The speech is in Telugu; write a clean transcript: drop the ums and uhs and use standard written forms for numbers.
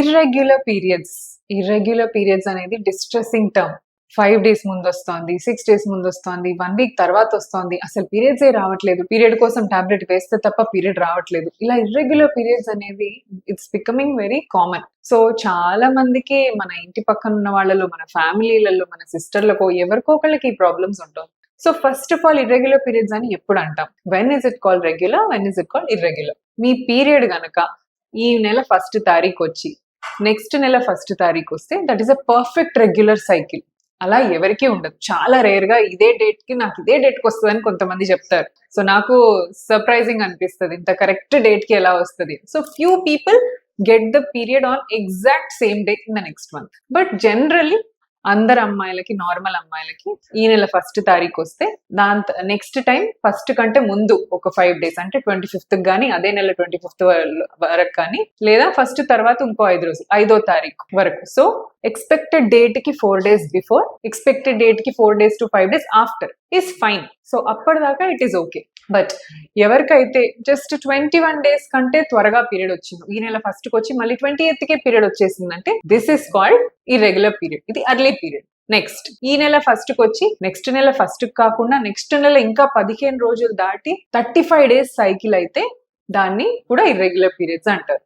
ఇర్రెగ్యులర్ పీరియడ్స్ అనేది డిస్ట్రెసింగ్ టర్మ్. 5 డేస్ ముందొస్తోంది, 6 డేస్ ముందొస్తోంది, 1 వీక్ తర్వాత వస్తోంది, అసలు పీరియడ్సే రావట్లేదు, పీరియడ్ కోసం టాబ్లెట్ వేస్తే తప్ప పీరియడ్ రావట్లేదు. ఇలా ఇర్రెగ్యులర్ పీరియడ్స్ అనేది it's becoming very common. So చాలా మందికి మన ఇంటి పక్కన ఉన్న వాళ్ళలో, మన ఫ్యామిలీలలో, మన సిస్టర్లకో ఎవరికో ఒకళ్ళకి ఈ ప్రాబ్లమ్స్ ఉంటుంది. So first of all irregular periods అని ఎప్పుడు అంటాం? When is it called regular, when is it called irregular? Me period గనక ఈ నెల 1st తారీఖు వచ్చి నెక్స్ట్ నెల 1st తారీఖు వస్తే that is a perfect regular cycle. అలా ఎవరికీ ఉండదు. చాలా రేర్ గా ఇదే డేట్ కి నాకు ఇదే డేట్ కి వస్తుందని కొంతమంది చెప్తారు. సో నాకు సర్ప్రైజింగ్ అనిపిస్తుంది ఇంత కరెక్ట్ డేట్ కి ఎలా వస్తుంది. So few people get the period on exact same day in the next month. But generally అందరు అమ్మాయిలకి, నార్మల్ అమ్మాయిలకి ఈ నెల 1st తారీఖు వస్తే దాని నెక్స్ట్ టైం 1st కంటే ముందు ఒక 5 డేస్ అంటే 25th కానీ అదే నెల 25th వరకు కానీ, లేదా 1st తర్వాత ఇంకో 5 రోజులు 5వ తారీఖు వరకు. సో ఎక్స్పెక్టెడ్ డేట్ కి 4 డేస్ బిఫోర్, ఎక్స్పెక్టెడ్ డేట్ కి 4 days to 5 days after is fine. So అప్పటిదాకా ఇట్ ఈస్ ఓకే. బట్ ఎవరికైతే జస్ట్ 21 డేస్ కంటే త్వరగా పీరియడ్ వచ్చింది, ఈ నెల 1st కి వచ్చి మళ్ళీ 28th కే పీరియడ్ వచ్చేసిందంటే this is called irregular period. ఇది అర్లీ పీరియడ్. నెక్స్ట్ ఈ నెల 1st కి వచ్చి నెక్స్ట్ నెల 1st కి కాకుండా నెక్స్ట్ నెల ఇంకా 15 రోజులు దాటి 35 డేస్ సైకిల్ అయితే దాన్ని కూడా ఇర్రెగ్యులర్ పీరియడ్స్ అంటారు.